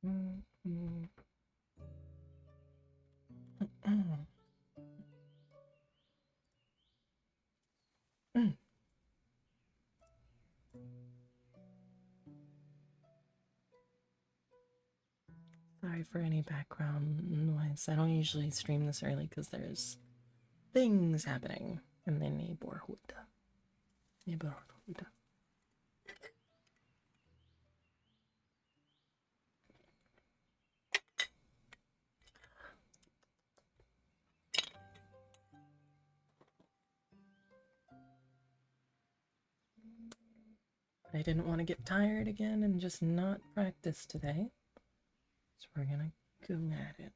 Sorry for any background noise. I don't usually stream this early because there's things happening in the neighborhood. But I didn't want to get tired again and just not practice today. So we're gonna go at it.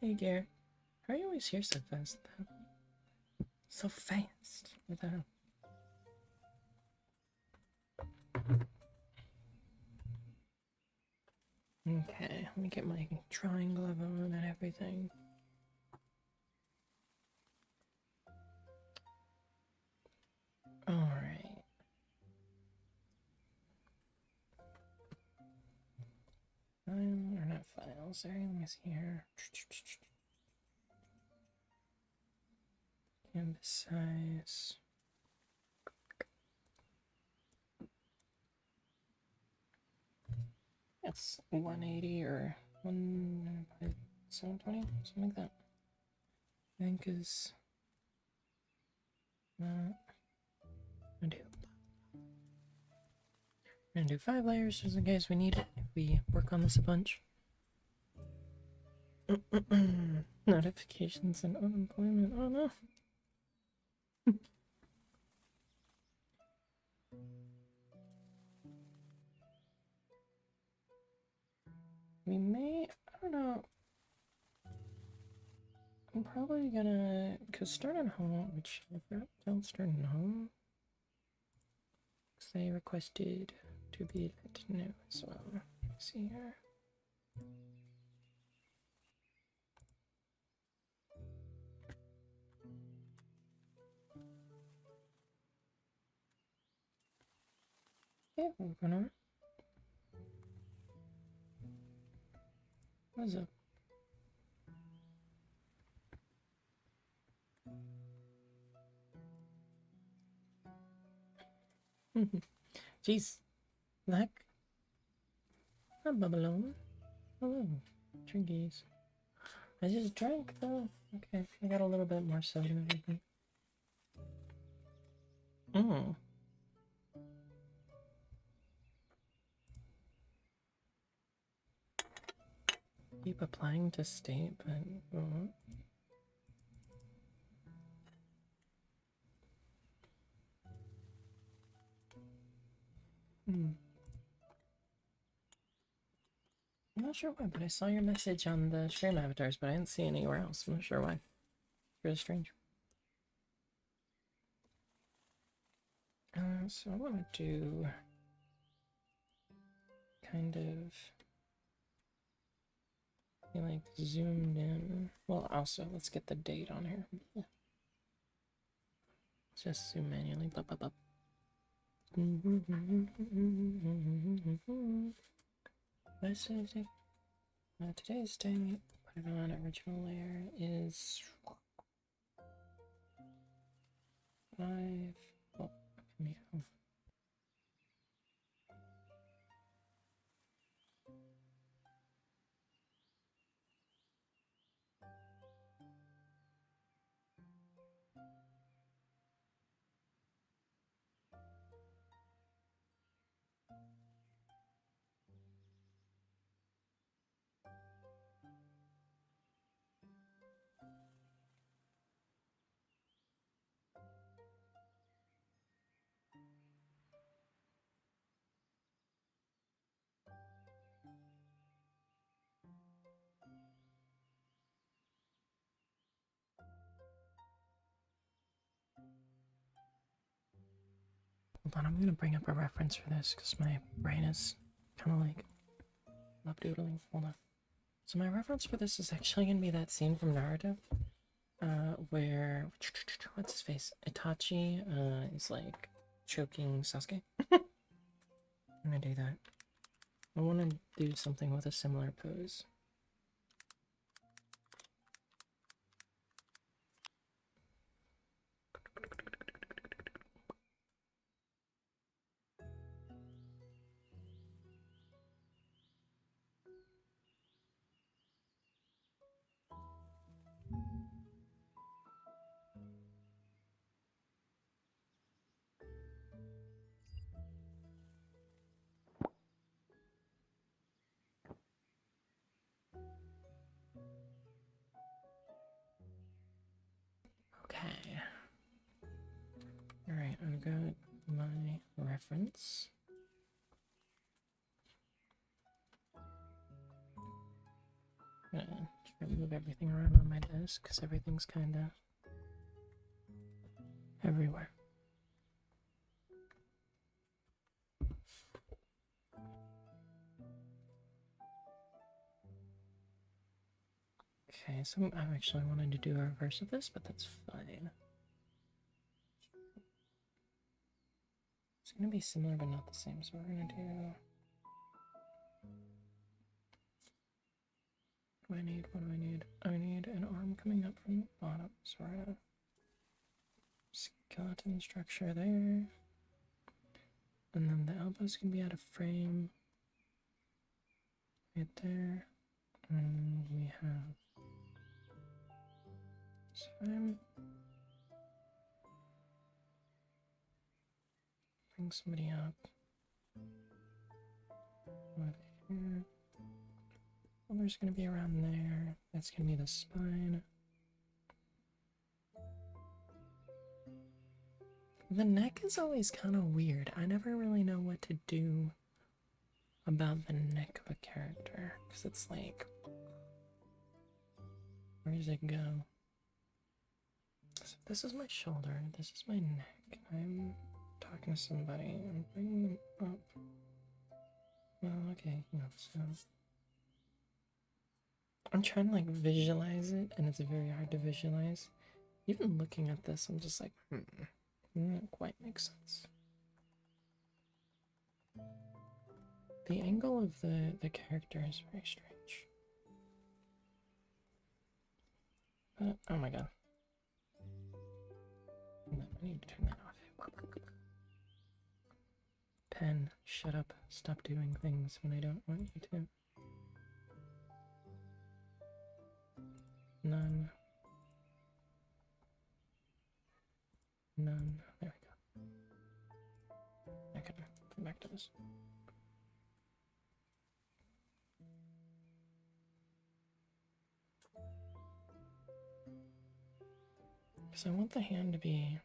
Hey, Gare. How are you always here so fast, though? So fast. What the hell? Okay, let me get my drawing glove on and everything. Alright. Or not files, sorry, let me see here. Canvas size. That's 180 or 720, something like that. I think is not. We're gonna do 5 layers just in case we need it if we work on this a bunch. Notifications and unemployment. Oh no. We may, I don't know. I'm probably gonna, cause starting home, which I forgot about starting home. Cause they requested to be let know as well. Let's see here. Yeah, we're gonna. What's up? Jeez. Black. Not Babylon. Hello. Trinkies. I just drank though. Okay, I got a little bit more soda and everything. Keep applying to state, but I'm not sure why, but I saw your message on the stream avatars, but I didn't see anywhere else. I'm not sure why. You're a stranger. So I want to do kind of like zoomed in. Well, also let's get the date on here. Just zoom manually. Blah, blah, blah. Today's day, put it on original layer is 5. Oh, come here. on, I'm gonna bring up a reference for this because my brain is kind of like love doodling. Hold on. So my reference for this is actually gonna be that scene from Naruto, where what's his face? Itachi is like choking Sasuke. I'm gonna do that. I want to do something with a similar pose. Okay. Alright, I've got my reference. I'm gonna try to move everything around on my desk because everything's kind of everywhere. Okay, so I actually wanted to do a reverse of this, but that's fine. It's gonna be similar but not the same, so we're gonna do... What do I need? What do I need? I need an arm coming up from the bottom, so we're gonna... Skeleton structure there. And then the elbows can be out of frame. Right there. And we have... So I'm... Bring somebody up. Over here. Well, there's gonna be around there. That's gonna be the spine. The neck is always kind of weird. I never really know what to do about the neck of a character. Because it's like... Where does it go? So this is my shoulder. This is my neck. I'm talking to somebody. I'm bringing them up. Well, okay, yeah, so... I'm trying to like visualize it, and it's very hard to visualize. Even looking at this, I'm just like, doesn't quite make sense. The angle of the character is very strange. But, oh my god. No, I need to turn that off. Pen, shut up. Stop doing things when I don't want you to. None. None. There we go. Okay, come back to this. Because I want the hand to be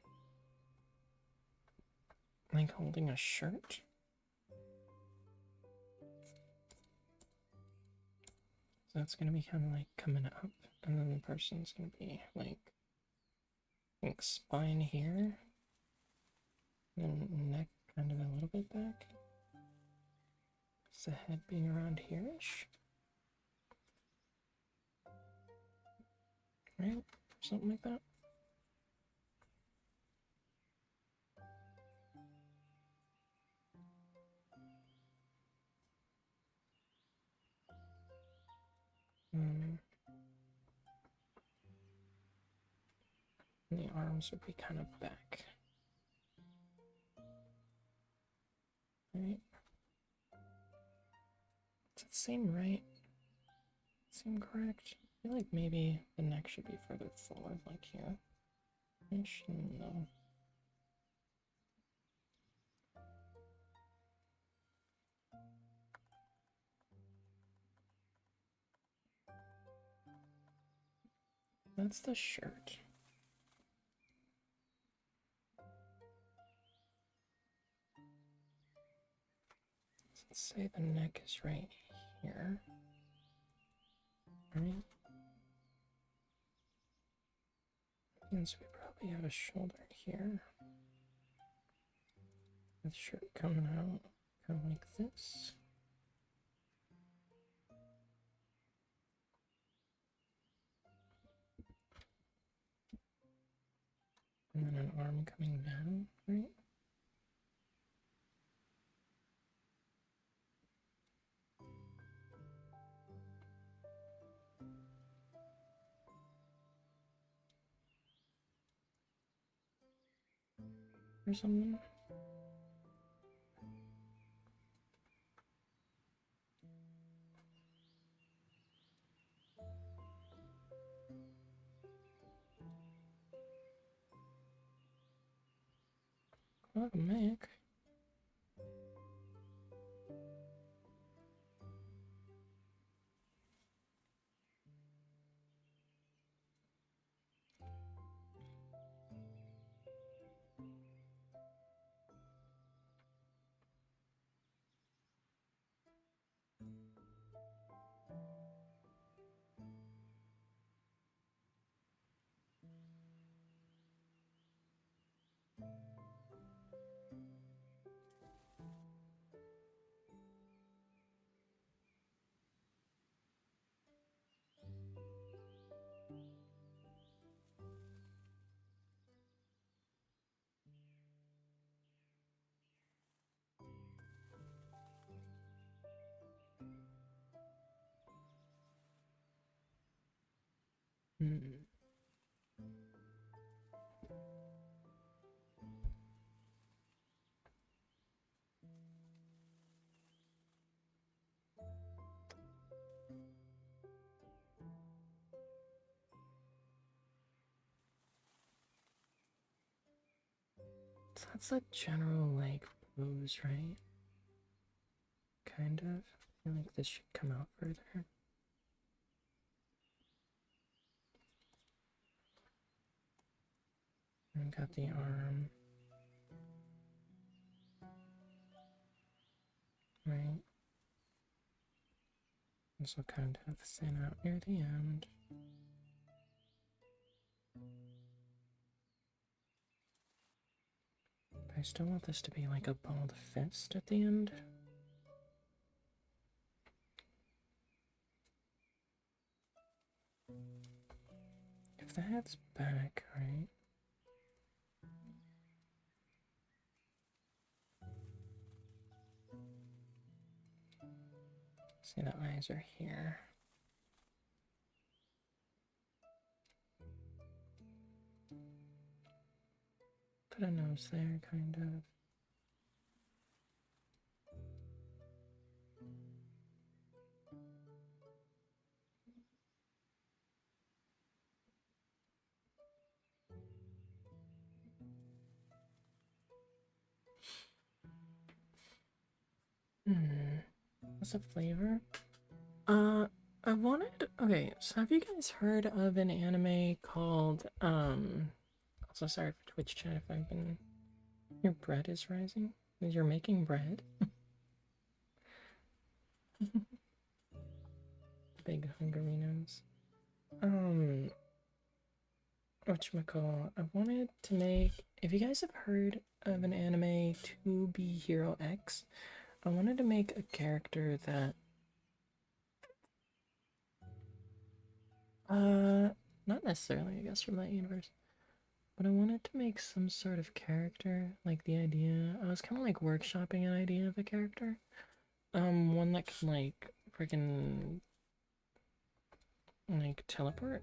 like holding a shirt. So that's gonna be kind of like coming up, and then the person's gonna be like spine here, and neck kind of a little bit back. Is the head being around here-ish? Right? Something like that. And the arms would be kind of back. Right? Does it seem right? Seem correct? I feel like maybe the neck should be further forward, like here. Ish? No. That's the shirt. Let's say the neck is right here. Right? Means we probably have a shoulder here. with shirt coming out kind of like this. And then an arm coming down, right? Or something. What a mech. Hmm. So that's a general, like, pose, right? Kind of. I feel like this should come out further. And got the arm. Right. This will kind of thin out near the end. But I still want this to be like a bald fist at the end. If the head's back, right? See, the eyes are here. Put a nose there, kind of. What's the flavor? I wanted. Okay, so have you guys heard of an anime called Also, sorry for Twitch chat if I've been. Your bread is rising. You're making bread. Big Hungarinos. Whatchamacall? I wanted to make. If you guys have heard of an anime, To Be Hero X, I wanted to make a character that. Not necessarily, I guess, from that universe. But I wanted to make some sort of character, like the idea. I was kind of like workshopping an idea of a character. One that can like freaking like teleport.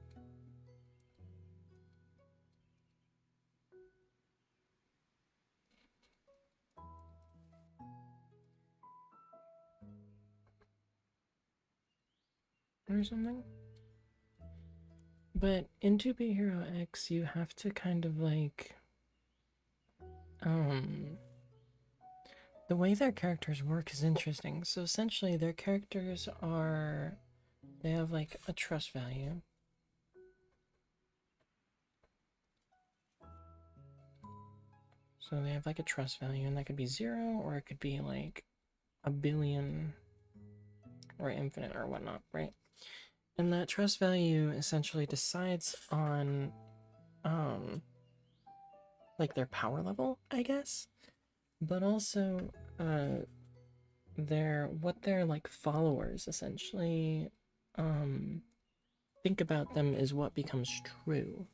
Or something. But in 2B Hero X, you have to kind of like the way their characters work is interesting. So essentially their characters are they have like a trust value. So they have like a trust value, and that could be 0 or it could be like a billion or infinite or whatnot, right? And that trust value essentially decides on like their power level, I guess. but also their like followers essentially think about them is what becomes true.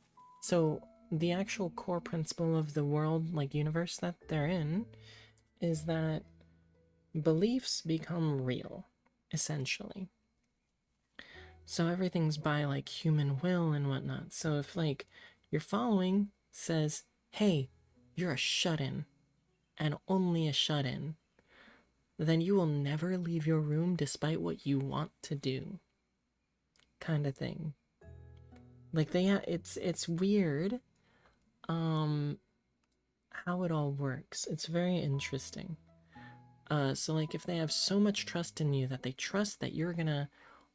So the actual core principle of the world, like universe that they're in, is that beliefs become real, essentially. So everything's by like human will and whatnot. So if like your following says, hey, you're a shut in and only a shut in, then you will never leave your room despite what you want to do. Kind of thing. Like it's weird how it all works. It's very interesting. So like if they have so much trust in you that they trust that you're gonna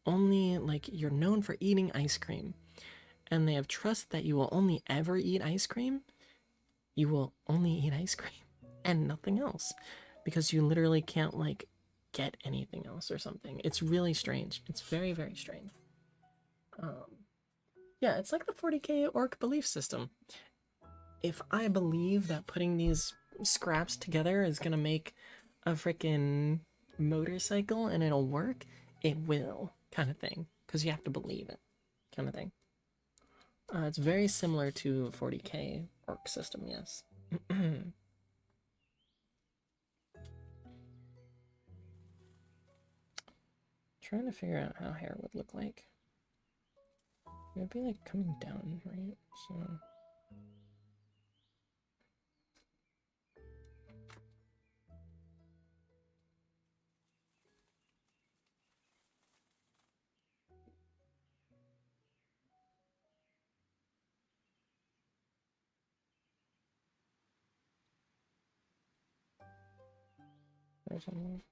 only like you're known for eating ice cream and they have trust that you will only ever eat ice cream, you will only eat ice cream and nothing else because you literally can't like get anything else or something. It's really strange. It's very, very strange. Yeah, it's like the 40k orc belief system. If I believe that putting these scraps together is gonna make a freaking motorcycle and it'll work, it will, kind of thing. Because you have to believe it, kind of thing. It's very similar to 40k orc system, yes. Trying to figure out how hair would look like. It would be like coming down, right? So. Or something.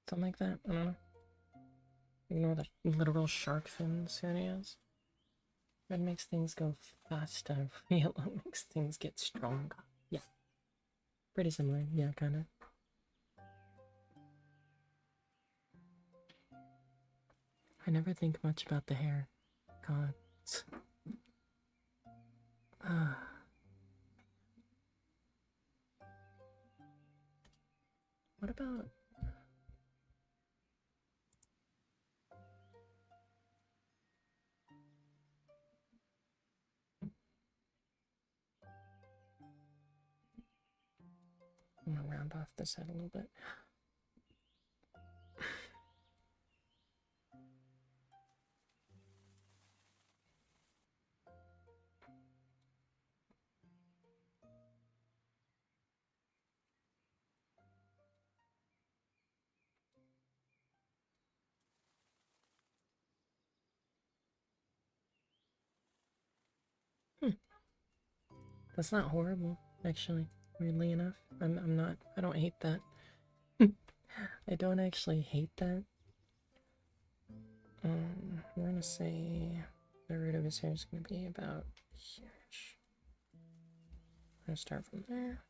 Something like that. I don't know. Ignore the literal shark fins here he is. Red makes things go faster. Yellow makes things get stronger. Yeah. Pretty similar. Yeah, kind of. I never think much about the hair. God. What about... I'm gonna round off this head a little bit. That's not horrible, actually. Weirdly enough. I'm not... I don't hate that. I don't actually hate that. We're gonna say the root of his hair is gonna be about here. I'm gonna start from there.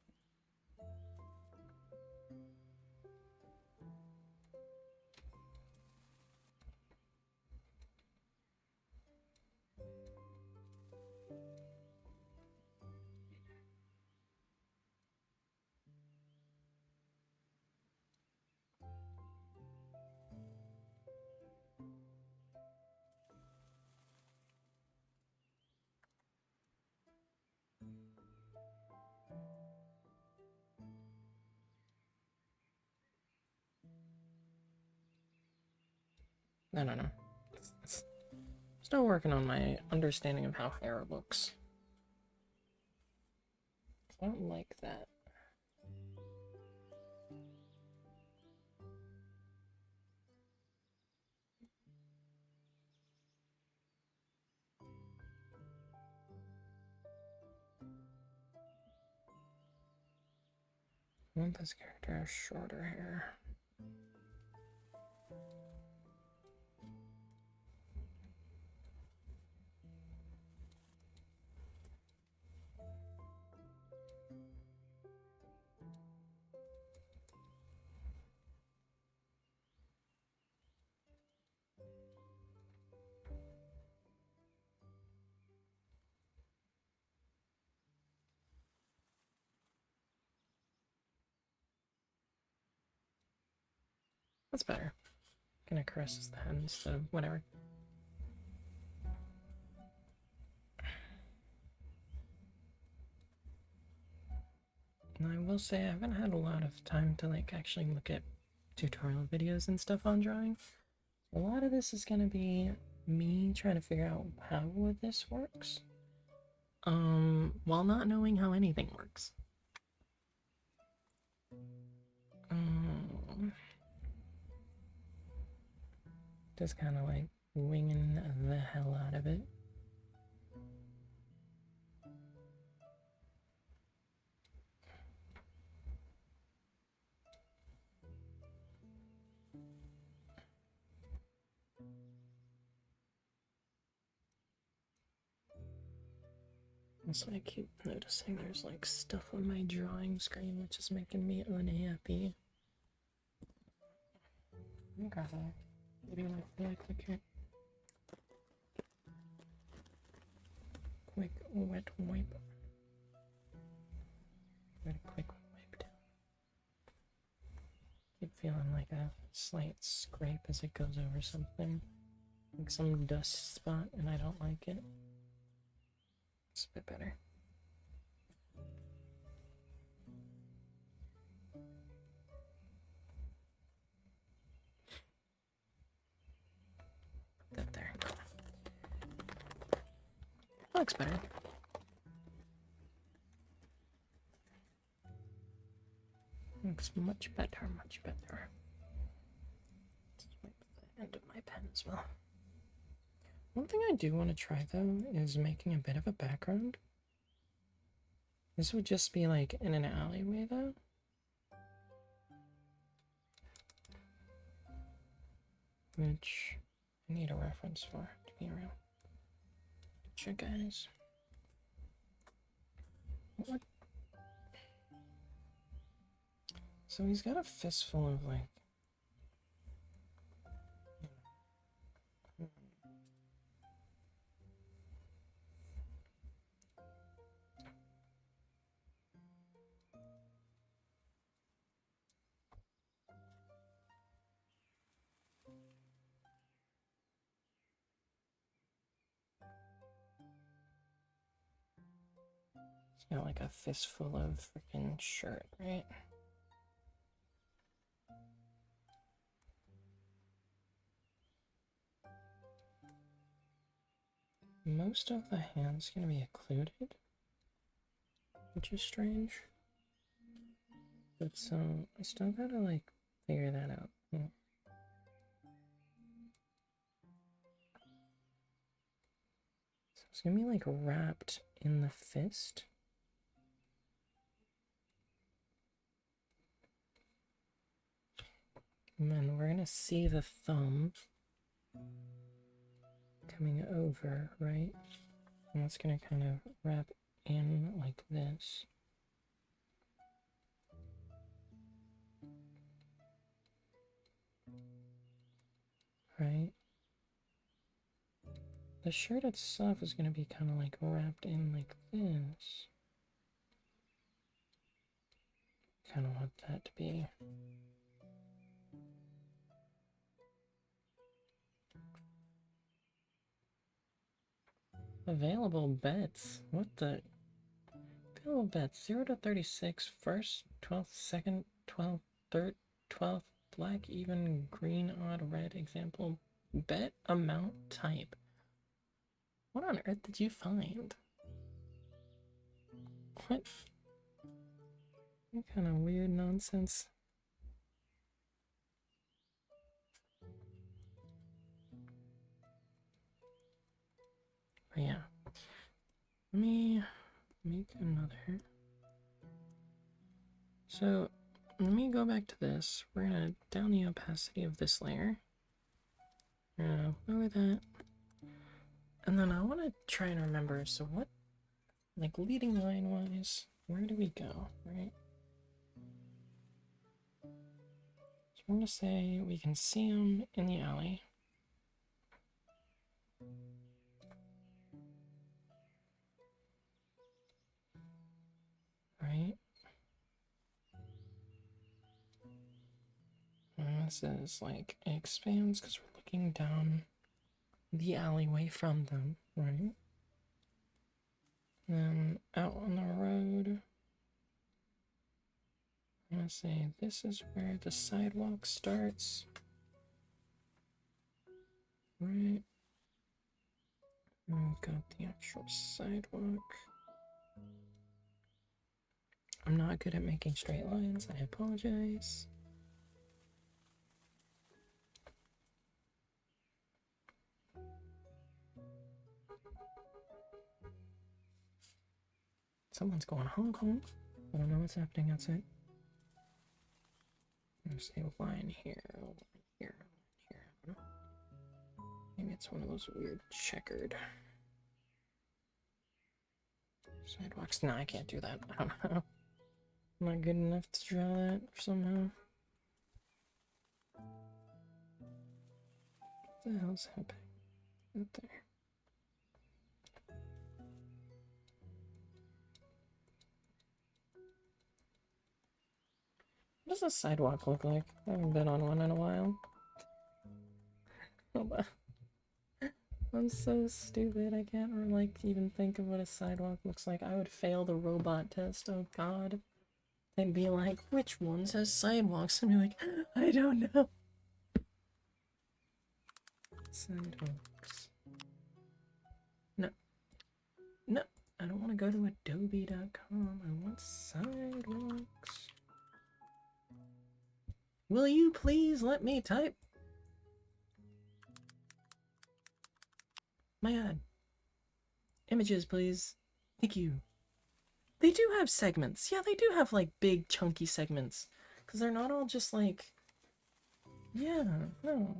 I don't know. Still working on my understanding of how hair looks. I don't like that. I want this character to have shorter hair. That's better. Kind of caresses the head instead of whatever. And I will say I haven't had a lot of time to like actually look at tutorial videos and stuff on drawing. A lot of this is going to be me trying to figure out how this works. While not knowing how anything works. Just kind of like winging the hell out of it. So I keep noticing there's like stuff on my drawing screen which is making me unhappy. Okay. Maybe like really quick here. Quick wet wipe. Very quick wipe down. Keep feeling like a slight scrape as it goes over something. Like some dust spot and I don't like it. It's a bit better. Put that there. Looks better. Looks much better, much better. Let's wipe the end of my pen as well. One thing I do want to try though is making a bit of a background. This would just be like in an alleyway though. Which I need a reference for, to be real. Sure, guys. What? So he's got a fistful of like... He's got like a fistful of freaking shirt, right? Most of the hand's gonna be occluded, which is strange. But so I still gotta like figure that out. So it's gonna be like wrapped in the fist. And then we're gonna see the thumb coming over, right? And that's gonna kind of wrap in like this. Right? The shirt itself is gonna be kind of like wrapped in like this. Kind of want that to be. Available bets. What the? Available bets. 0 to 36. First, 12th, second, 12th, third, 12th. Black, even, green, odd, red. Example. Bet amount type. What on earth did you find? What? What kind of weird nonsense? But yeah. Let me make another. So let me go back to this. We're gonna down the opacity of this layer. We're gonna lower that. And then I want to try and remember, so what, like leading line wise, where do we go, right? So I'm gonna say we can see him in the alley. Right? this is like it expands because we're looking down the alleyway from them, right? Then out on the road, I'm gonna say this is where the sidewalk starts, right? And we've got the actual sidewalk. I'm not good at making straight lines, I apologize. Someone's going Hong Kong. I don't know what's happening outside. There's a line here, a line here, a line here. I don't know. Maybe it's one of those weird checkered sidewalks. No, I can't do that. I don't know. I'm not good enough to draw that somehow. What the hell's happening out there? What does a sidewalk look like? I haven't been on one in a while. Hold on. I'm so stupid. I can't like even think of what a sidewalk looks like. I would fail the robot test. Oh god. They'd be like, which ones has sidewalks? I'd be like, I don't know. Sidewalks. No. No. I don't want to go to adobe.com. I want sidewalks. Will you please let me type? My god. Images, please. Thank you. They do have segments. Yeah, they do have like big chunky segments. Because they're not all just like... Yeah, no.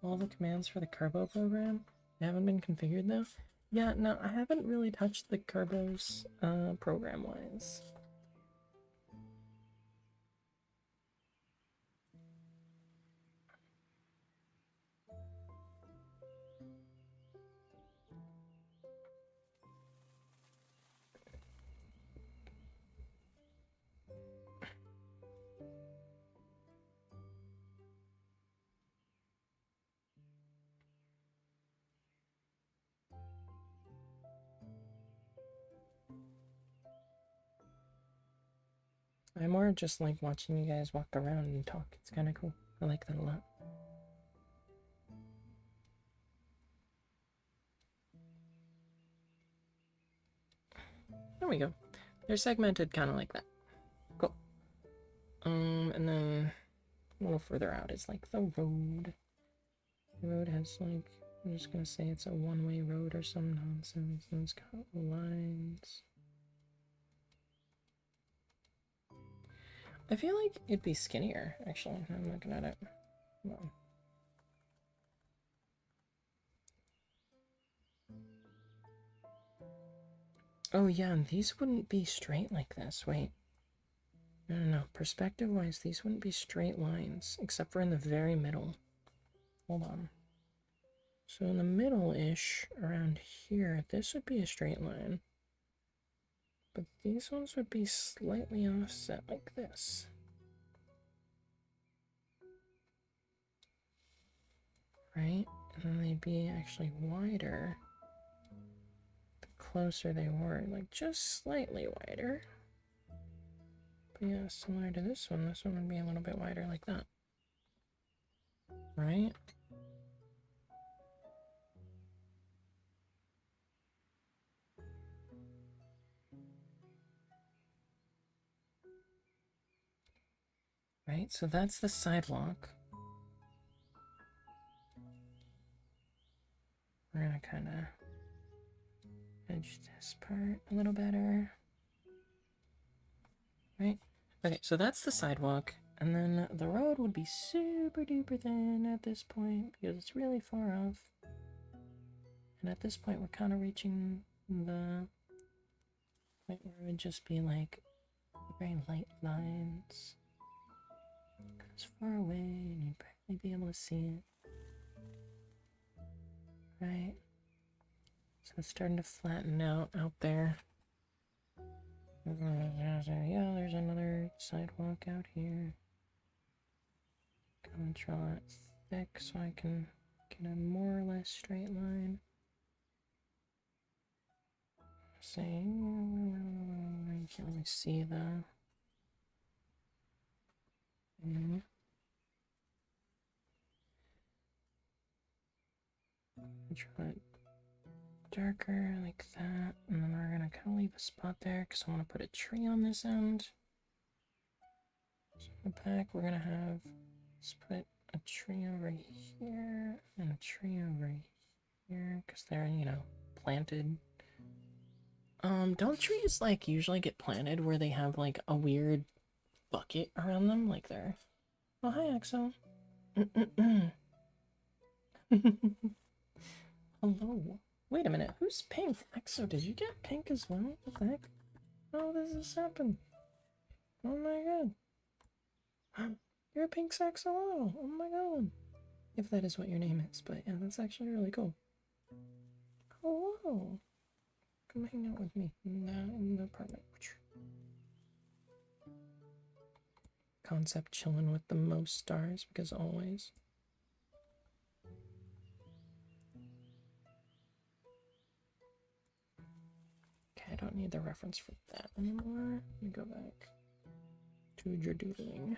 All the commands for the Kerbo program? They haven't been configured though? Yeah, no, I haven't really touched the Kerbos program-wise. I more just like watching you guys walk around and talk. It's kind of cool. I like that a lot. There we go. They're segmented kind of like that. Cool. And then a little further out is like the road. The road has like, I'm just gonna say it's a one-way road or some nonsense. And it's got lines. I feel like it'd be skinnier, actually. I'm looking at it. Hold on. Oh yeah, and these wouldn't be straight like this. Wait. No. Perspective-wise, these wouldn't be straight lines, except for in the very middle. Hold on. So in the middle-ish, around here, this would be a straight line. But these ones would be slightly offset like this. Right? And then they'd be actually wider the closer they were, like just slightly wider. But yeah, similar to this one would be a little bit wider like that. Right? Right, so that's the sidewalk. We're gonna kind of edge this part a little better. Right? Okay, so that's the sidewalk. And then the road would be super duper thin at this point because it's really far off. And at this point, we're kind of reaching the point where it would just be like very light lines. It's far away and you'd barely be able to see it. Right? So it's starting to flatten out there. Yeah, there's another sidewalk out here. Gonna draw it thick so I can get a more or less straight line. See, you can't really see that. Draw it darker like that, and then we're gonna kind of leave a spot there because I want to put a tree on this end. So in the back, we're gonna have, let's put a tree over here and a tree over here because they're, you know, planted. Don't trees like usually get planted where they have like a weird bucket around them, like they're. Oh, hi, Exo. Hello. Wait a minute, who's pink? Exo, did you get pink as well? What the heck? Oh, this has happened. Oh my god. You're a pink Saxolotl. Oh my god. If that is what your name is, but yeah, that's actually really cool. Hello. Come hang out with me in the apartment. Concept chilling with the most stars, because always. Okay, I don't need the reference for that anymore. Let me go back to your doodling.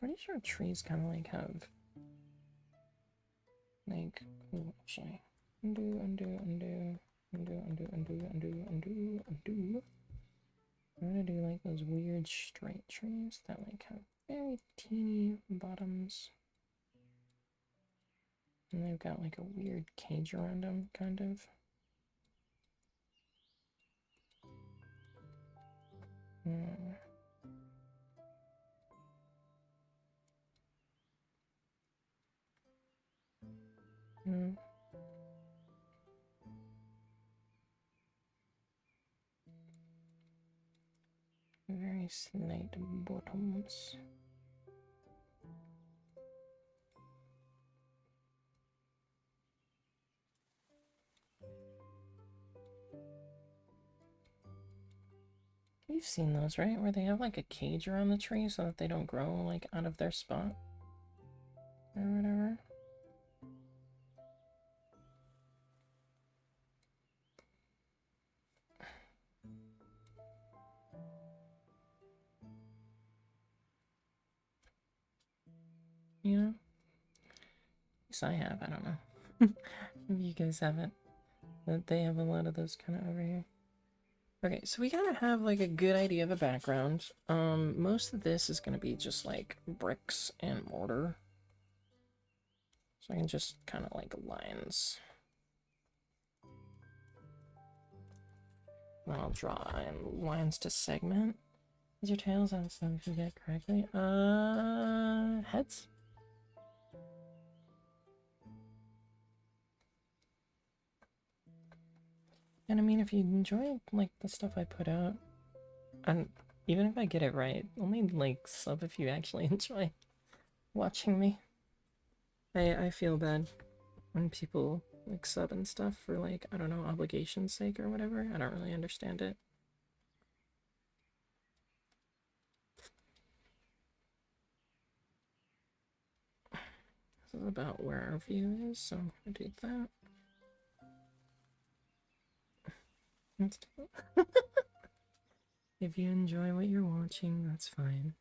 Pretty sure trees kind of like have like, oh, actually, undo, undo, undo, undo, undo, undo, undo, undo, undo. I'm gonna do like those weird straight trees that like have very teeny bottoms. And they've got like a weird cage around them, kind of. Very slight bottoms. You've seen those, right? Where they have like a cage around the tree so that they don't grow like out of their spot or whatever. You know? At least I have, I don't know. Maybe you guys haven't. But they have a lot of those kind of over here. Okay, so we kind of have like a good idea of a background. Most of this is going to be just like bricks and mortar. So I can just kind of like lines. And I'll draw in lines to segment. Is your tails on so if you get it correctly? Heads? And I mean, if you enjoy like the stuff I put out, and even if I get it right, only like sub if you actually enjoy watching me. I feel bad when people like sub and stuff for like, I don't know, obligation's sake or whatever. I don't really understand it. This is about where our view is, so I'm gonna do that. If you enjoy what you're watching, that's fine.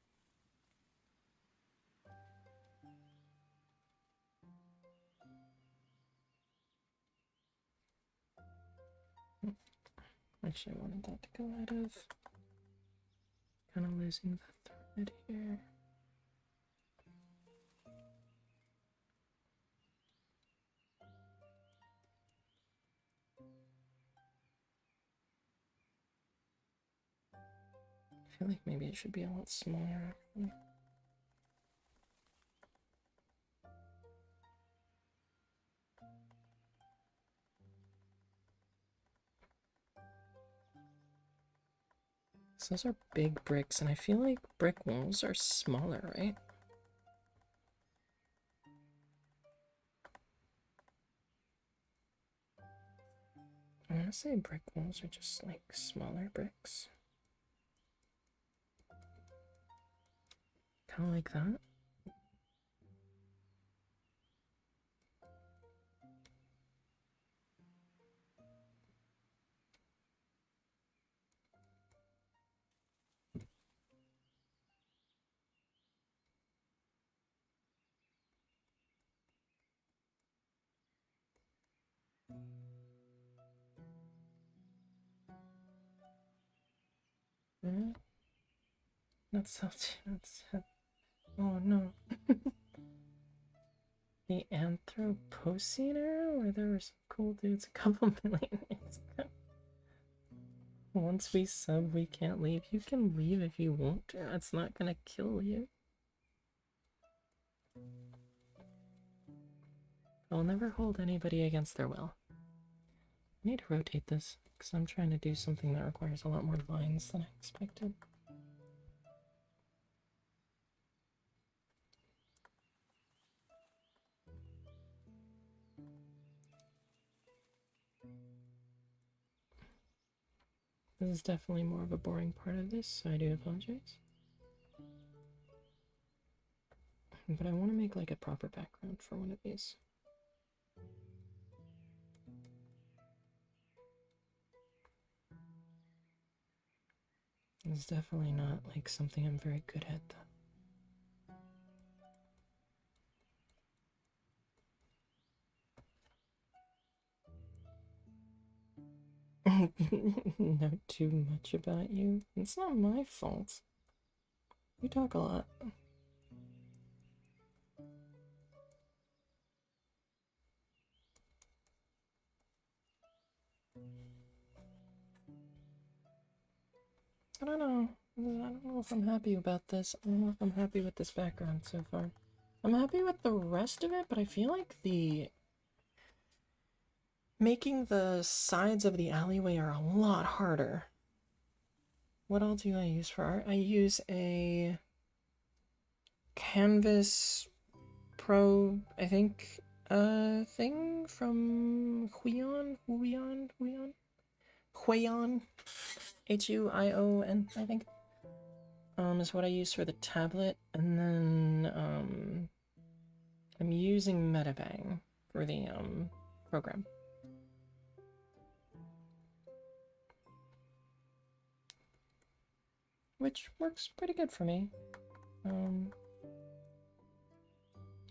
Actually, I wanted that to go out of. Kind of losing the thread here. I feel like maybe it should be a lot smaller. So those are big bricks, and I feel like brick walls are smaller, right? I want to say brick walls are just like smaller bricks. Kind of like that. Mm, not salty. That's oh no. The Anthropocene era, where there were some cool dudes a couple million years ago. Once we sub, we can't leave. You can leave if you want to. It's not gonna kill you. I'll never hold anybody against their will. I need to rotate this, because I'm trying to do something that requires a lot more lines than I expected. This is definitely more of a boring part of this, so I do apologize. But I want to make like a proper background for one of these. It's definitely not like something I'm very good at though. Know too much about you. It's not my fault. You talk a lot. I don't know. I don't know if I'm happy about this. I don't know if I'm happy with this background so far. I'm happy with the rest of it, but I feel like making the sides of the alleyway are a lot harder. What all do I use for art? I use a Canvas Pro, I think, thing from Huion, Huion, I think, is what I use for the tablet, and then, I'm using Metabang for the, program. Which works pretty good for me.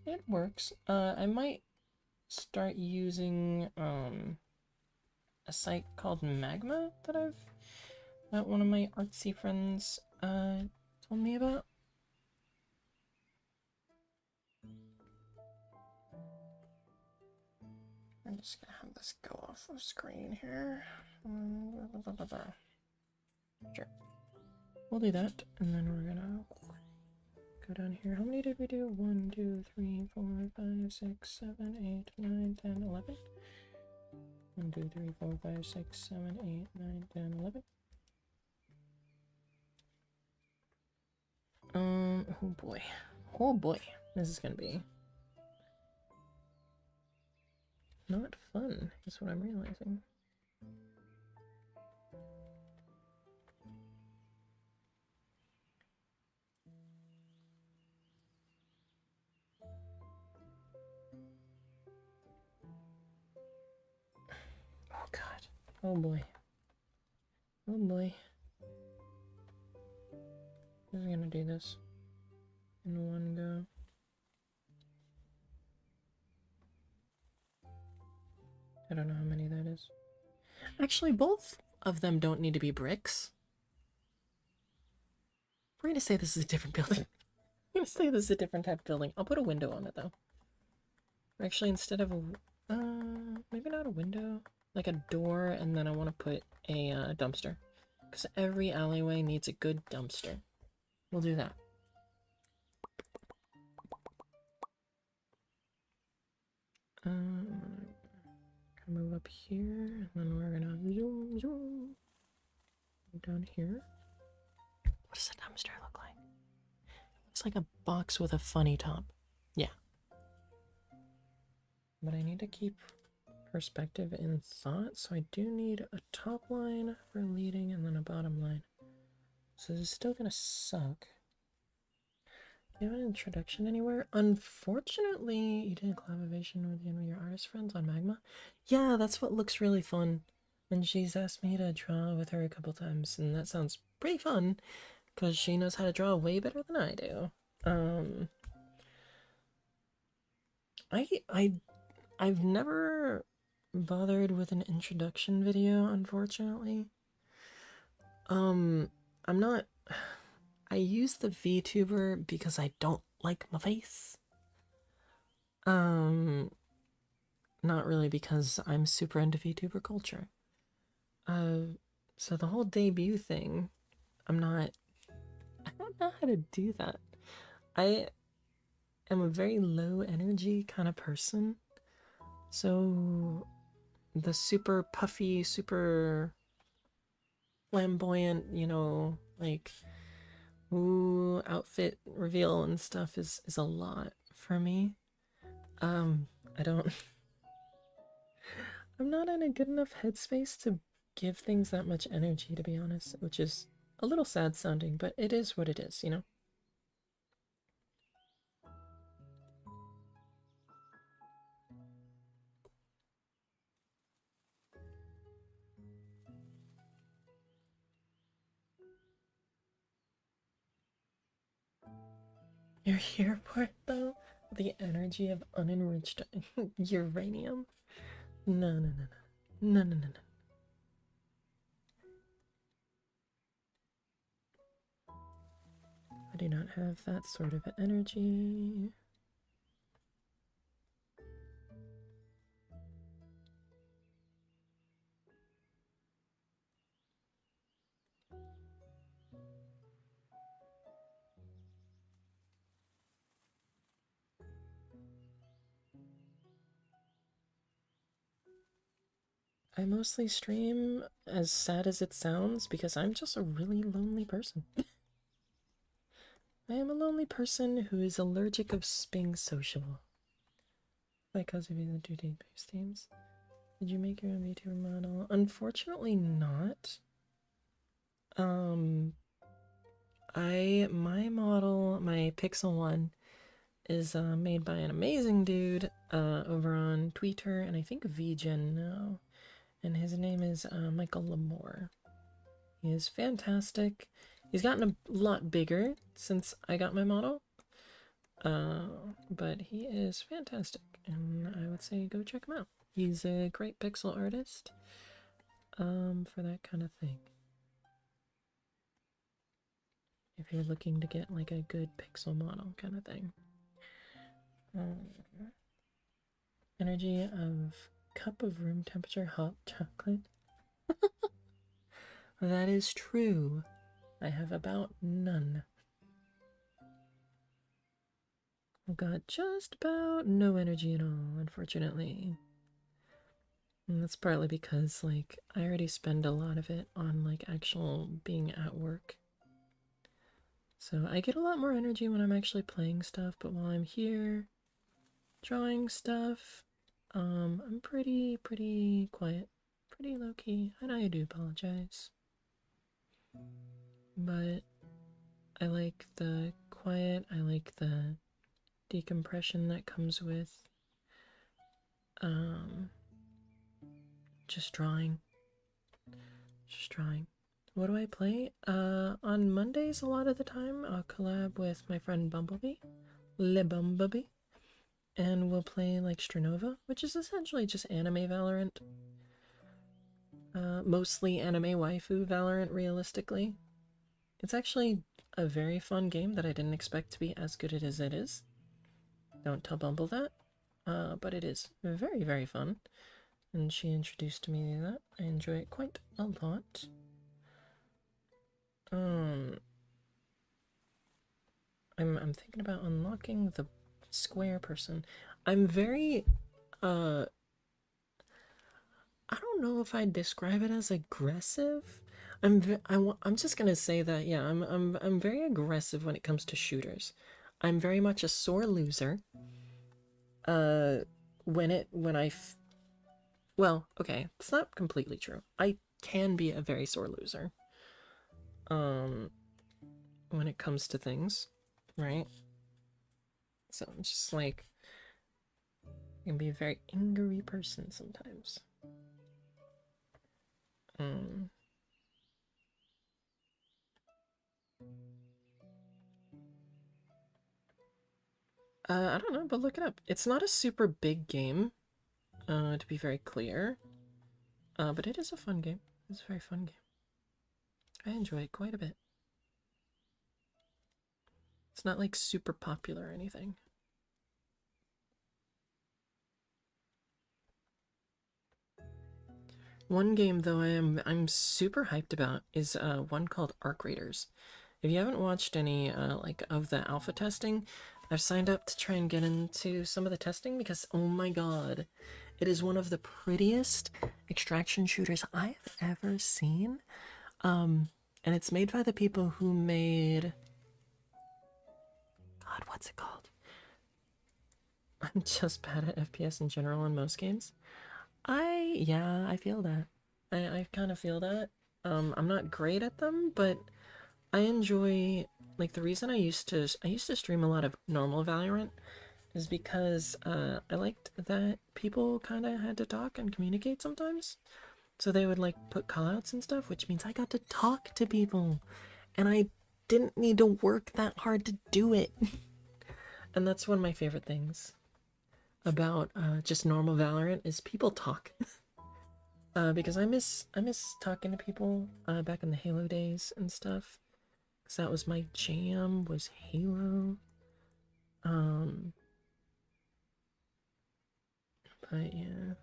It works. I might start using, a site called Magma that one of my artsy friends, told me about. I'm just gonna have this go off of screen here. Sure. We'll do that, and then we're gonna go down here. How many did we do? 1, 2, 3, 4, 5, 6, 7, 8, 9, 10, 11. 1, 2, 3, 4, 5, 6, 7, 8, 9, 10, 11. Oh boy. Oh boy. This is gonna be not fun, is what I'm realizing. Oh god. Oh boy. Oh boy. Who's gonna do this in one go? I don't know how many that is. Actually, both of them don't need to be bricks. We're gonna say this is a different building. I'm gonna say this is a different type of building. I'll put a window on it though. Actually, instead of a, maybe not a window, like a door, and then I want to put a dumpster, because every alleyway needs a good dumpster. We'll do that. Gonna move up here, and then we're gonna zoom, zoom down here. What does the dumpster look like? It looks like a box with a funny top. Yeah. But I need to keep perspective in thought, so I do need a top line for leading and then a bottom line. So this is still gonna suck. Do you have an introduction anywhere? Unfortunately, you did a collaboration with one of your artist friends on Magma. Yeah, that's what looks really fun. And she's asked me to draw with her a couple times, and that sounds pretty fun because she knows how to draw way better than I do. I've never bothered with an introduction video, unfortunately. I'm not. I use the VTuber because I don't like my face. Not really because I'm super into VTuber culture. So the whole debut thing, I don't know how to do that. I am a very low energy kind of person. So the super puffy, super flamboyant, like ooh, outfit reveal and stuff is a lot for me. I don't I'm not in a good enough headspace to give things that much energy, to be honest, which is a little sad sounding, but it is what it is, you know? You're here for it, though? The energy of unenriched uranium? No, no, no, no. No, no, no, no. I do not have that sort of energy. I mostly stream, as sad as it sounds, because I'm just a really lonely person. I am a lonely person who is allergic of being sociable. Because of the 2D base teams. Did you make your own VTuber model? Unfortunately not. My model, my Pixel one, is made by an amazing dude over on Twitter and I think VGen now. And his name is Michael Lamore. He is fantastic. He's gotten a lot bigger since I got my model. But he is fantastic, and I would say go check him out. He's a great pixel artist for that kind of thing. If you're looking to get like a good pixel model kind of thing. Energy of cup of room temperature hot chocolate. That is true. I have about none. I've got just about no energy at all, unfortunately. And that's partly because, like, I already spend a lot of it on, like, actual being at work. So I get a lot more energy when I'm actually playing stuff, but while I'm here drawing stuff, I'm pretty quiet, pretty low-key, and I do apologize. But I like the quiet, I like the decompression that comes with just drawing. What do I play? On Mondays a lot of the time I'll collab with my friend Bumblebee, Le Bumblebee, and we'll play like Stranova, which is essentially just anime Valorant. Mostly anime waifu Valorant, realistically. It's actually a very fun game that I didn't expect to be as good as it is. Don't tell Bumble that. But it is very fun. And she introduced me to that. I enjoy it quite a lot. I'm thinking about unlocking the square person. I'm very, I don't know if I'd describe it as aggressive. I'm just gonna say that, yeah, I'm very aggressive when it comes to shooters. I'm very much a sore loser. Well, okay, it's not completely true. I can be a very sore loser. When it comes to things, right? So I'm just like, I can be a very angry person sometimes. Um, I don't know, but look it up. It's not a super big game, to be very clear. But it is a fun game. It's a very fun game. I enjoy it quite a bit. It's not like super popular or anything. One game though I'm super hyped about is one called Arc Raiders. If you haven't watched any like of the alpha testing, I've signed up to try and get into some of the testing because oh my god, it is one of the prettiest extraction shooters I've ever seen. And it's made by the people who made God, what's it called? I'm just bad at FPS in general in most games. Yeah, I feel that. I kind of feel that. I'm not great at them, but I enjoy like the reason I used to stream a lot of normal Valorant is because I liked that people kind of had to talk and communicate sometimes. So they would like put callouts and stuff, which means I got to talk to people, and I didn't need to work that hard to do it. And that's one of my favorite things about just normal Valorant is people talk. Because I miss talking to people back in the Halo days and stuff. Cause that was my jam was Halo. Um, but yeah,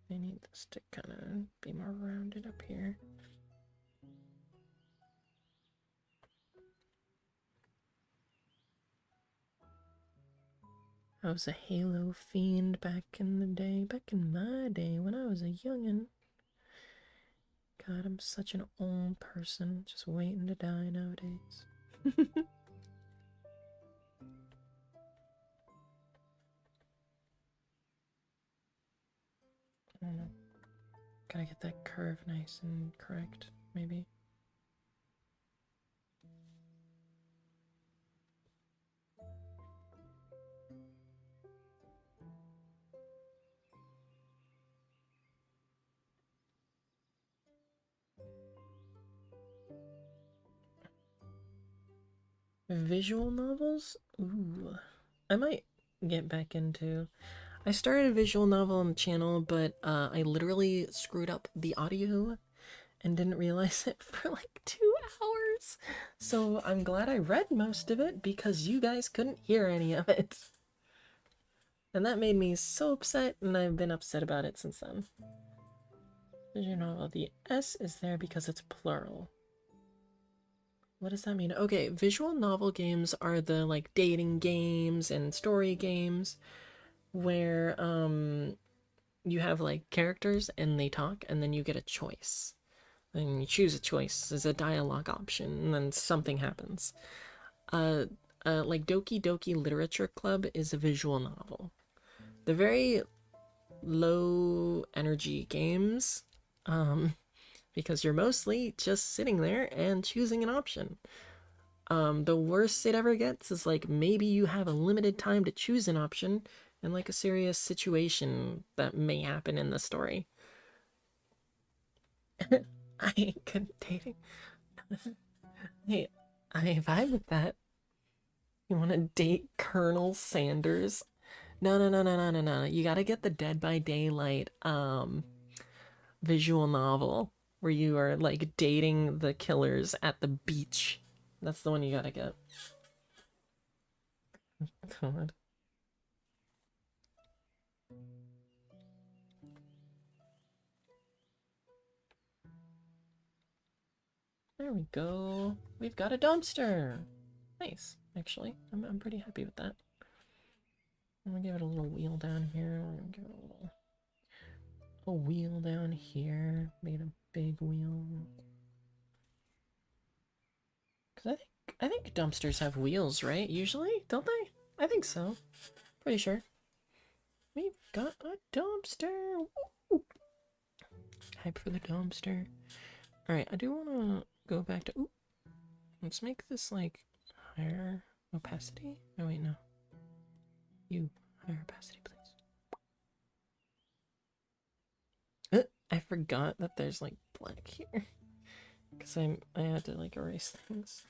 I need this to kind of be more rounded up here. I was a Halo fiend back in the day, back in my day when I was a youngin'. God, I'm such an old person, just waiting to die nowadays. I don't know. Gotta get that curve nice and correct, maybe. Visual novels? Ooh. I might get back into. I started a visual novel on the channel, but I literally screwed up the audio and didn't realize it for like 2 hours. So I'm glad I read most of it because you guys couldn't hear any of it. And that made me so upset, and I've been upset about it since then. Visual novel. The S is there because it's plural. What does that mean? Okay, visual novel games are the like dating games and story games where you have like characters and they talk and then you get a choice. And you choose a choice as a dialogue option and then something happens. Uh like Doki Doki Literature Club is a visual novel. They're very low energy games. Because you're mostly just sitting there and choosing an option. The worst it ever gets is like maybe you have a limited time to choose an option and like a serious situation that may happen in the story. I ain't good at dating. Hey, I vibe with that. You want to date Colonel Sanders? No, no, no, no, no, no, no. You gotta get the Dead by Daylight visual novel where you are like dating the killers at the beach. That's the one you gotta get. God. There we go. We've got a dumpster. Nice, actually. I'm pretty happy with that. I'm gonna give it a little wheel down here. We're gonna give it a wheel down here. Made a big wheel. Cause I think dumpsters have wheels, right? Usually, don't they? I think so. Pretty sure. We've got a dumpster. Woo! Hype for the dumpster. All right, I do want to go back to. Ooh, let's make this like higher opacity? Oh wait, no. You, higher opacity, please. I forgot that there's like black here. Because I had to like erase things.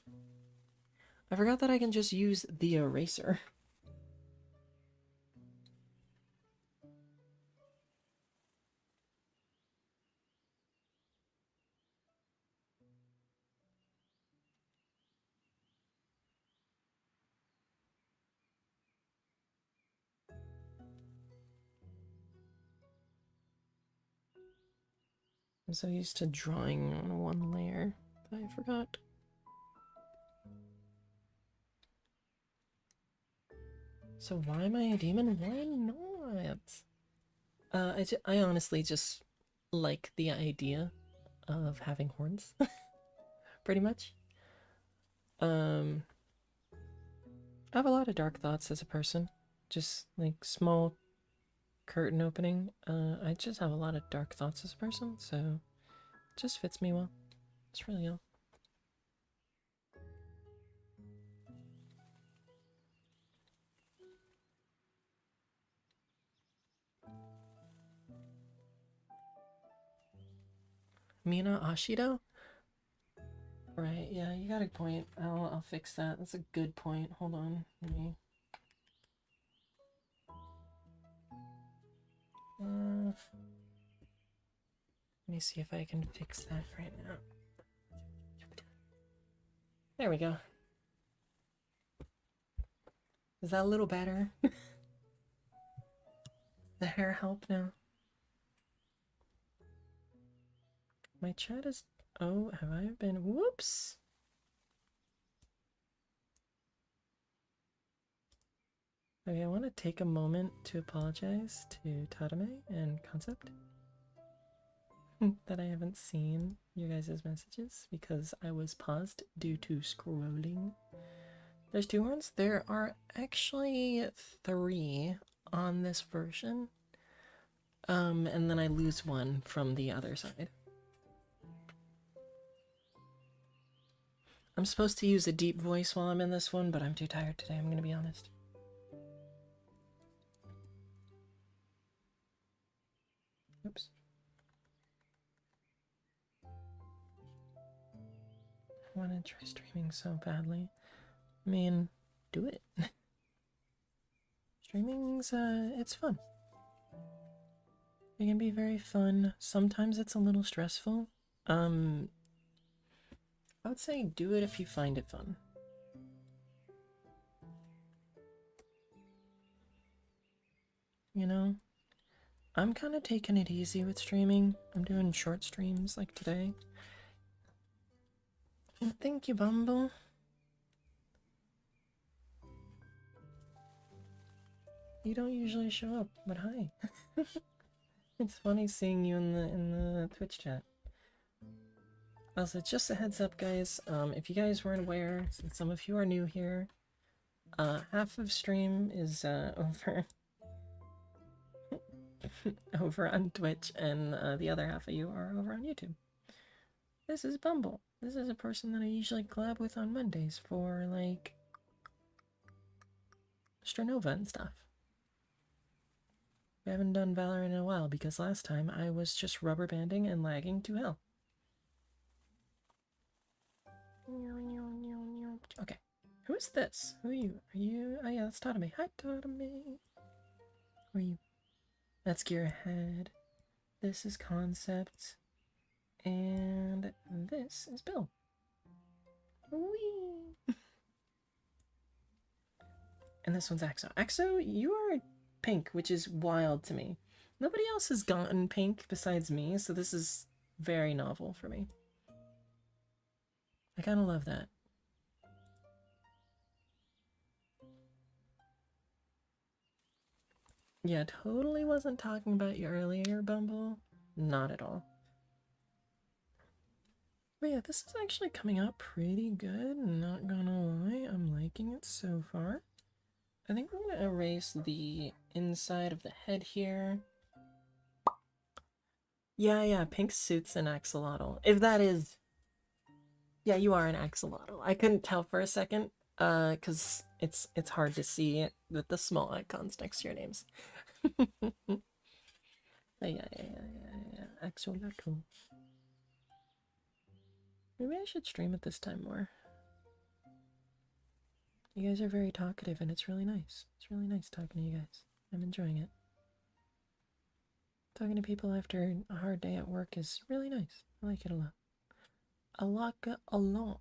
I forgot that I can just use the eraser. I'm so used to drawing on one layer that I forgot. So why am I a demon? Why not? I honestly just like the idea of having horns, pretty much. I have a lot of dark thoughts as a person, just like small curtain opening. I just have a lot of dark thoughts as a person, so it just fits me well. It's really all. Mina Ashido? Right, yeah, you got a point. I'll fix that. That's a good point. Hold on. Let me see if I can fix that right now. There we go. Is that a little better? The hair help now? My chat is... Oh, have I been... Whoops! Okay, I want to take a moment to apologize to Tadame and Concept that I haven't seen your guys' messages because I was paused due to scrolling. There's 2 horns? There are actually 3 on this version. And then I lose 1 from the other side. I'm supposed to use a deep voice while I'm in this one, but I'm too tired today, I'm gonna be honest. Oops. I want to try streaming so badly. I mean, do it. Streaming's, it's fun. It can be very fun. Sometimes it's a little stressful. I would say do it if you find it fun. You know? I'm kind of taking it easy with streaming. I'm doing short streams like today. And thank you, Bumble. You don't usually show up, but hi. It's funny seeing you in the Twitch chat. Also, just a heads up, guys. If you guys weren't aware, since some of you are new here, half of stream is over over on Twitch, and the other half of you are over on YouTube. This is Bumble. This is a person that I usually collab with on Mondays for like Stranova and stuff. We haven't done Valorant in a while because last time I was just rubber banding and lagging to hell. Okay. Who is this? Who are you? Are you... Oh yeah, that's Tadame. Hi, Tadame. Who are you? That's Gearhead. This is Concept. And this is Bill. Whee! And this one's Axo. Axo, you are pink, which is wild to me. Nobody else has gotten pink besides me, so this is very novel for me. I kind of love that. Yeah, totally wasn't talking about you earlier, Bumble. Not at all. But yeah, this is actually coming out pretty good, not gonna lie. I'm liking it so far. I think we're gonna erase the inside of the head here. Yeah, pink suits an axolotl. If that is... Yeah, you are an axolotl. I couldn't tell for a second. Cause it's hard to see with the small icons next to your names. Yeah. Axolotl. Maybe I should stream it this time more. You guys are very talkative and it's really nice. It's really nice talking to you guys. I'm enjoying it. Talking to people after a hard day at work is really nice. I like it a lot. I like it a lot.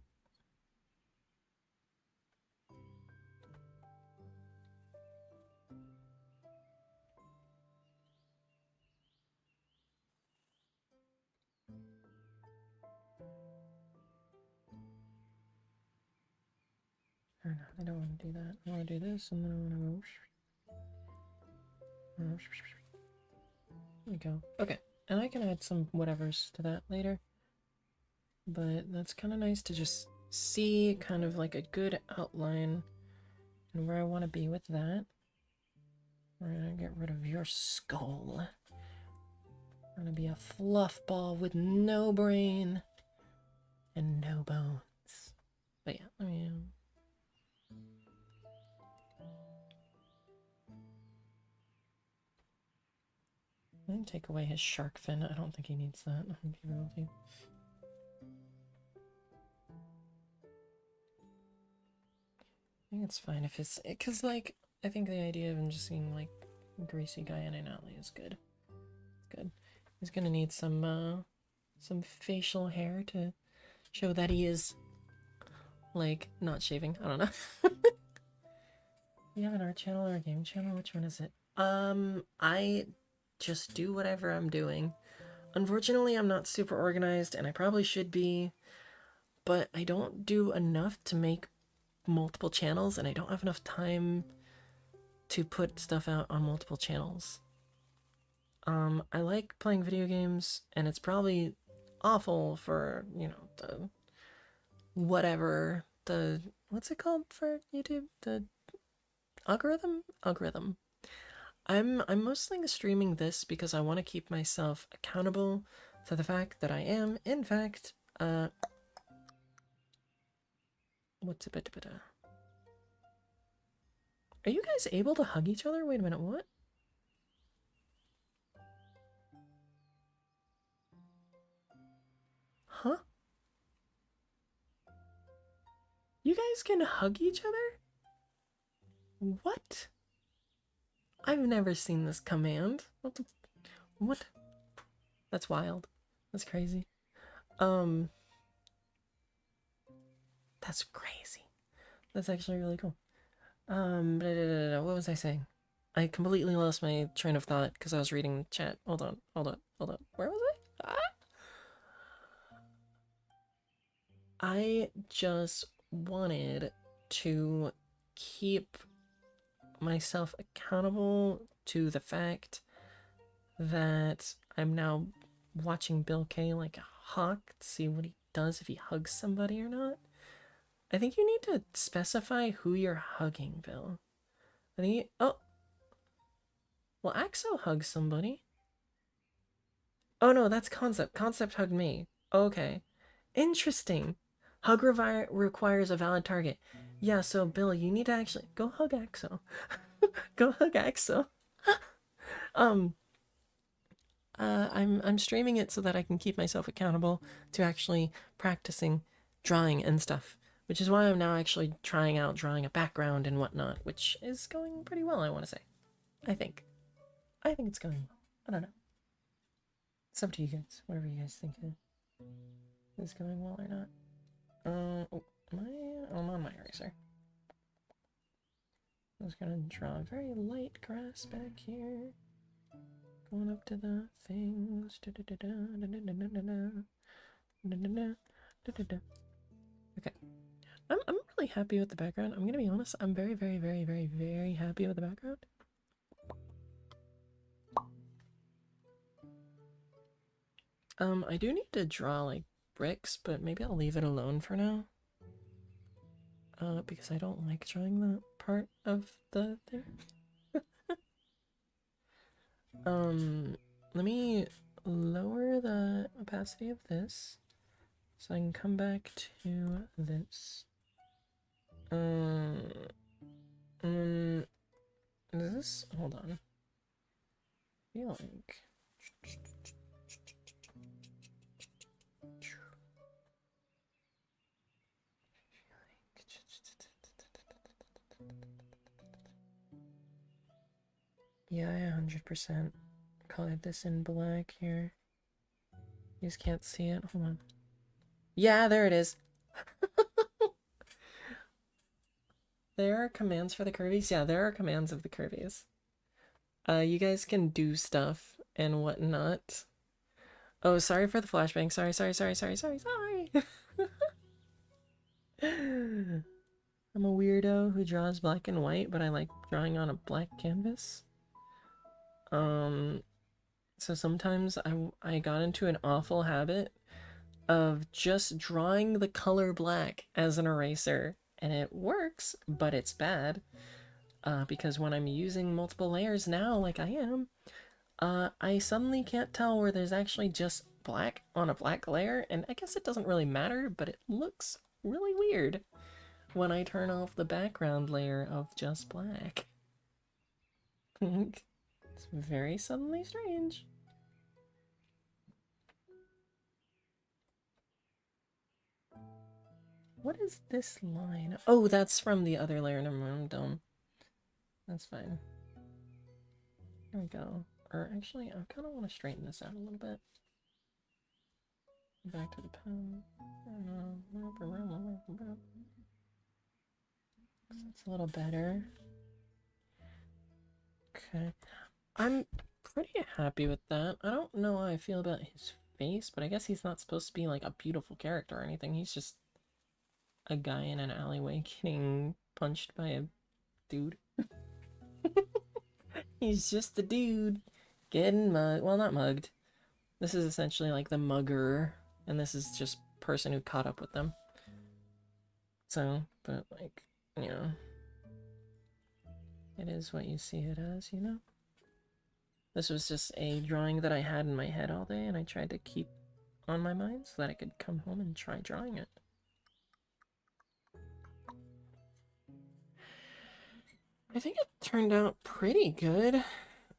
Or no, I don't want to do that. I want to do this and then I want to go. There we go. Okay. And I can add some whatevers to that later. But that's kind of nice to just see kind of like a good outline and where I want to be with that. We're gonna get rid of your skull. We're gonna be a fluff ball with no brain and no bones. But yeah, let me... I can take away his shark fin. I don't think he needs that. I'm gonna be real with you. I think it's fine if it's... Because, like, I think the idea of him just seeing, like, a greasy guy in an alley is good. It's good. He's gonna need some facial hair to show that he is, like, not shaving. I don't know. You have an art channel or a game channel? Which one is it? I just do whatever I'm doing. Unfortunately, I'm not super organized, and I probably should be, but I don't do enough to make multiple channels, and I don't have enough time to put stuff out on multiple channels. I like playing video games, and it's probably awful for, you know, the whatever, the, what's it called for YouTube? The algorithm? Algorithm. I'm mostly streaming this because I want to keep myself accountable to the fact that I am, in fact, what's a bit Are you guys able to hug each other? Wait a minute, what? Huh? You guys can hug each other? What? I've never seen this command. What the... What? That's wild. That's crazy. That's crazy. That's actually really cool. What was I saying? I completely lost my train of thought because I was reading the chat. Hold on. Where was I? I just wanted to keep myself accountable to the fact that I'm now watching Bill K like a hawk to see what he does if he hugs somebody or not. I think you need to specify who you're hugging, Bill. I think oh. Well, Axo hugs somebody. Oh no, that's Concept. Concept hugged me. Okay. Interesting. Hug requires a valid target. Yeah, so Bill, you need to actually go hug Axo. Go hug Axo. I'm streaming it so that I can keep myself accountable to actually practicing drawing and stuff, which is why I'm now actually trying out drawing a background and whatnot, which is going pretty well, I want to say. I think it's going well. I don't know. It's up to you guys. Whatever you guys think is going well or not. Oh, I'm on my eraser. I'm just gonna draw a very light grass back here. Going up to the things. Okay. I'm really happy with the background. I'm gonna be honest, I'm very, very, very, very, very happy with the background. I do need to draw like bricks, but maybe I'll leave it alone for now. Because I don't like drawing that part of the thing. Let me lower the opacity of this so I can come back to this. Is this? Hold on. I feel like. Yeah, I 100% colored this in black here. You just can't see it. Hold on. Yeah, there it is. There are commands for the curvies. Yeah, there are commands of the curvies. You guys can do stuff and whatnot. Oh, sorry for the flashbang. Sorry. I'm a weirdo who draws black and white, but I like drawing on a black canvas. So sometimes I got into an awful habit of just drawing the color black as an eraser, and it works, but it's bad. Because when I'm using multiple layers now, like I am, I suddenly can't tell where there's actually just black on a black layer, and I guess it doesn't really matter, but it looks really weird when I turn off the background layer of just black. It's very suddenly strange. What is this line? Oh, that's from the other layer. Never mind, I'm dumb. That's fine. There we go. Or actually, I kind of want to straighten this out a little bit. Back to the pen. That's a little better. Okay. I'm pretty happy with that. I don't know how I feel about his face, but I guess he's not supposed to be like a beautiful character or anything. He's just a guy in an alleyway getting punched by a dude. He's just a dude getting mugged. Well, not mugged. This is essentially like the mugger, and this is just person who caught up with them. So, but like, you know, it is what you see it as, you know? This was just a drawing that I had in my head all day, and I tried to keep on my mind so that I could come home and try drawing it. I think it turned out pretty good.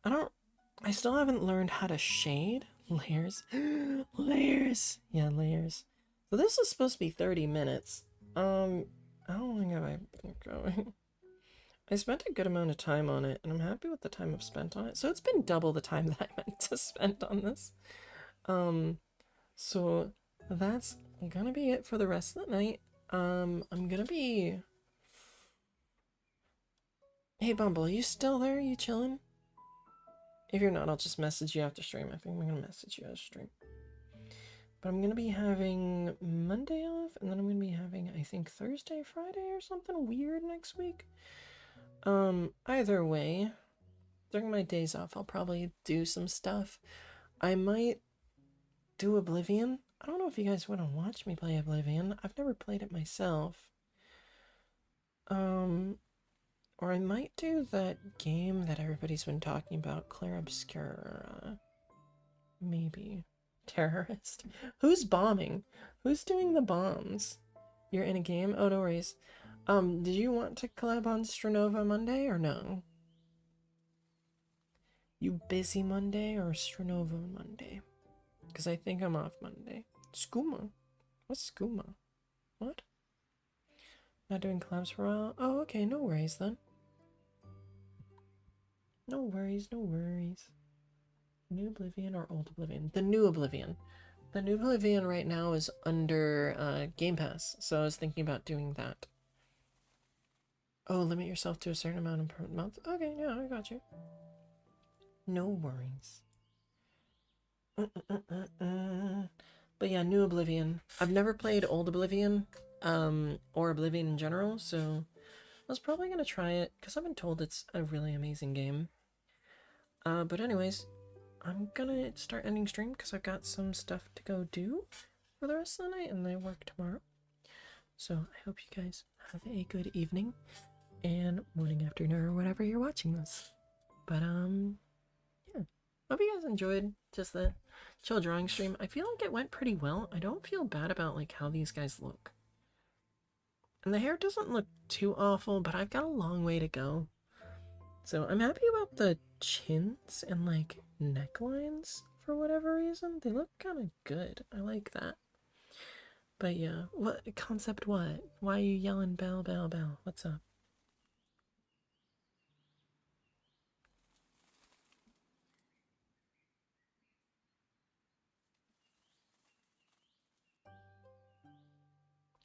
I still haven't learned how to shade. Layers. Layers! Yeah, layers. So this is supposed to be 30 minutes. How long have I been going? I spent a good amount of time on it, and I'm happy with the time I've spent on it. So it's been double the time that I meant to spend on this. So that's gonna be it for the rest of the night. I'm gonna be... Hey, Bumble, are you still there? Are you chilling? If you're not, I'll just message you after stream. I think I'm gonna message you after stream. But I'm gonna be having Monday off, and then I'm gonna be having, I think, Thursday, Friday, or something weird next week. Either way, during my days off, I'll probably do some stuff. I might do Oblivion. I don't know if you guys want to watch me play Oblivion. I've never played it myself. Or I might do that game that everybody's been talking about, Clair Obscura. Maybe. Terrorist. Who's bombing? Who's doing the bombs? You're in a game? Oh, no worries. Did you want to collab on Stranova Monday or no? You busy Monday or Stranova Monday? Because I think I'm off Monday. Skooma? What's Skooma? What? Not doing collabs for a while? Oh, okay, no worries then. No worries, no worries. New Oblivion or Old Oblivion? The New Oblivion. The New Oblivion right now is under Game Pass, so I was thinking about doing that. Oh, limit yourself to a certain amount per month? Okay, yeah, I got you. No worries. But yeah, New Oblivion. I've never played Old Oblivion, or Oblivion in general, so I was probably gonna try it, because I've been told it's a really amazing game. But anyways, I'm gonna start ending stream because I've got some stuff to go do for the rest of the night, and I work tomorrow. So I hope you guys have a good evening and morning, afternoon, or whatever you're watching this. But yeah, hope you guys enjoyed just the chill drawing stream. I feel like it went pretty well. I don't feel bad about like how these guys look. And the hair doesn't look too awful, but I've got a long way to go. So I'm happy about the chins and like necklines for whatever reason. They look kind of good. I like that. But yeah, what concept what? Why are you yelling bell bell bell? What's up?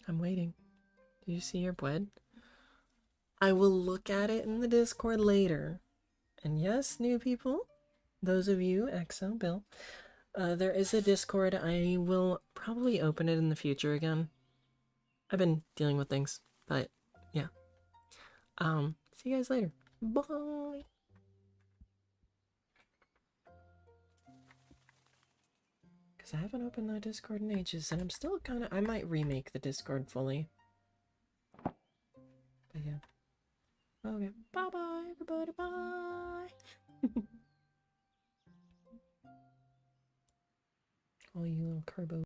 I'm waiting. Did you see your bed? I will look at it in the Discord later. And yes, new people, those of you, Exo, Bill, there is a Discord. I will probably open it in the future again. I've been dealing with things, but yeah. See you guys later. Bye. Because I haven't opened that Discord in ages, and I'm still kind of. I might remake the Discord fully. But yeah. Okay. Bye bye, everybody. Bye. All you little Kerbo